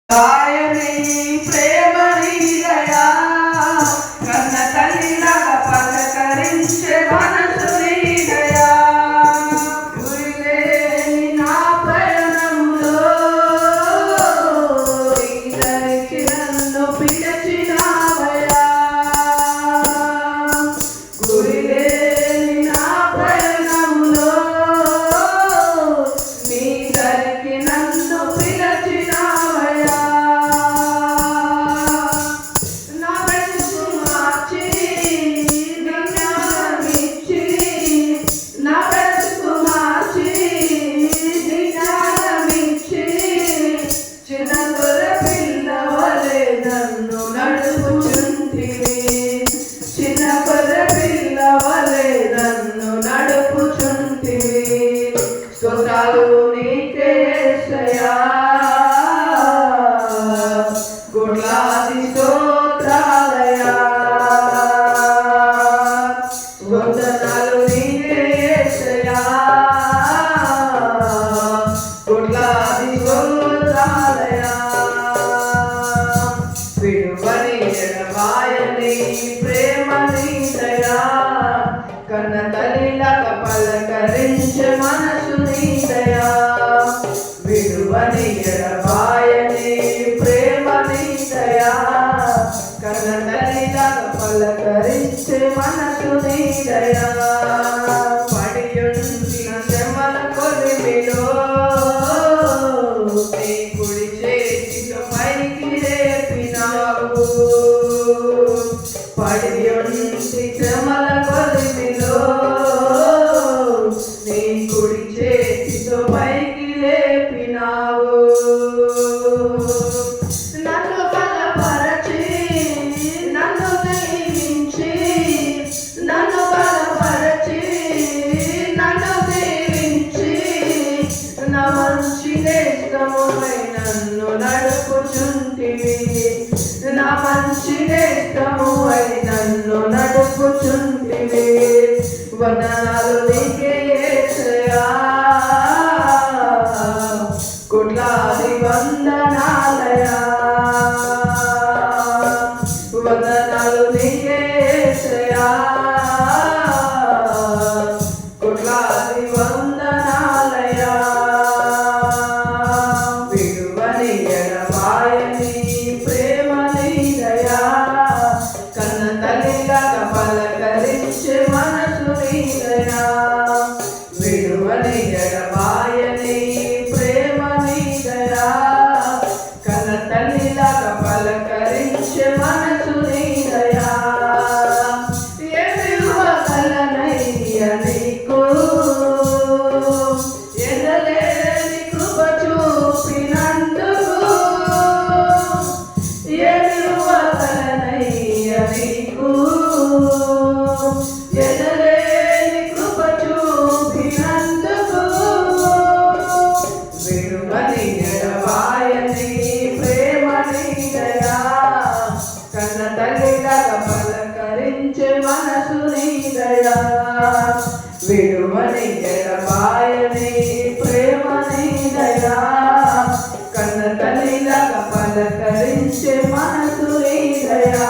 ఆయనే ప్రేమ నీదయా కన్న తల్లిలాగా పలకరించే మనసు నీదయా గురిలేని నా పయనంలో ఇద్దరికి నన్ను పిలిచినావయా గురిలేని నా పయనంలో నీదరికి నన్ను పిలిచినావయా స్తోత్రాలు నీకే యేసయ్యా కోట్లాది స్తోత్రాలయా వందనాలు నీకే యేసయ్యా కోట్లాది స్తోత్రాలయా విడువని ఎడబాయని ప్రేమ నీదయా కన్న తల్లిలాగా పలకరించే మనసు నీదయా విడువని ఎడబాయని ప్రేమ నీదయా కన్న తల్లిలాగా పలకరించే మనసు నీదయా పడియుంచిన శ్రమల కొలిమిలో నీ కుడి చేతితో పైకి లేపినావు పడియుంచి శ్రమల కొలిమిలో నీ కుడి చేతితో పైకి లేపినావు నన్ను బలపరచి నన్ను దీవించి నన్ను బలపరచి నన్ను దీవించి నా మంచి నేస్తముపై నన్ను నడుపుచుంటివి నా మంచి నేస్తముపై నన్ను నడుపుచుంటివి వందనాలు నీకే యేసయ్యా కోట్లాది వందనాలయా వందనాలు నీకే యేసయ్యా కోట్లాది వందనాలయా విడువని ఎడబాయని ప్రేమ నీదయా కన్న తల్లిలాగా పలకరించే మనసు నీదయా విడువని ఎడబాయని ప్రేమ నీదయా కన్న తల్లిలాగా పలకరించే మనసు నీదయా ఎదురువగలనయ్య నీకు ఎదలేని కృప చూపినందుకు ఎదురువగలనయ్య నీకు ఎదలేని కృప చూపినందుకు విడువని ఎడబాయని ప్రేమ నీదయా కన్న తల్లిలాగా పలకరించే మనసు నీదయా విడువని ఎడబాయని ప్రేమ నీదయా కన్న తల్లిలాగా పలకరించే మనసు నీదయా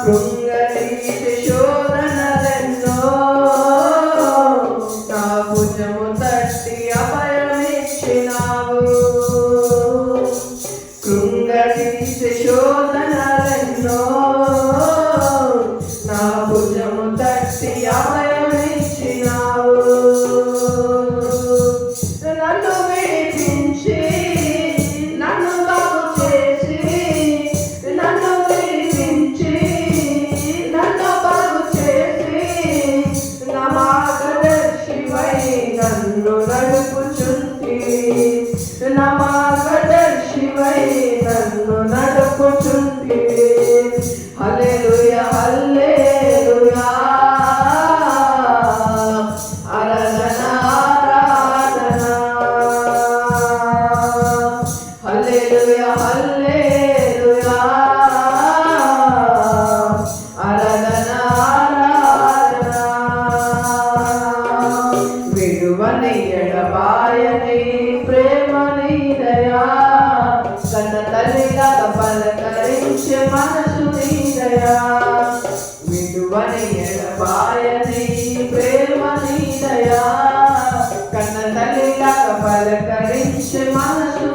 కృంగరీతి శోధనలెన్నో నా భుజము తట్టి అభయమిచ్చినావు కృంగరీతి శోధనలెన్నో నా భుజము తట్టి అభయమిచ్చినావు నన్ను విడిపించి నన్ను బాగు చేసి నన్ను విడిపించి నన్ను బాగు చేసి నా మార్గదర్శివై నన్ను నడుపుచుంటివి నా మార్గదర్శివై నన్ను నడుపుచుంటివి హల్లెలూయా హల్లెలూయా ఆరాధన ఆరాధన హల్లెలూయా హల్లెలూయా ఆరాధన ఆరాధన విడువని ఎడబాయని ప్రేమ నీదయా కన్న తల్లిలాగా పలకరించే మనసు నీదయా విడువని ఎడబాయని ప్రేమ నీదయా కన్న తల్లిలాగా పలకరించే మనసు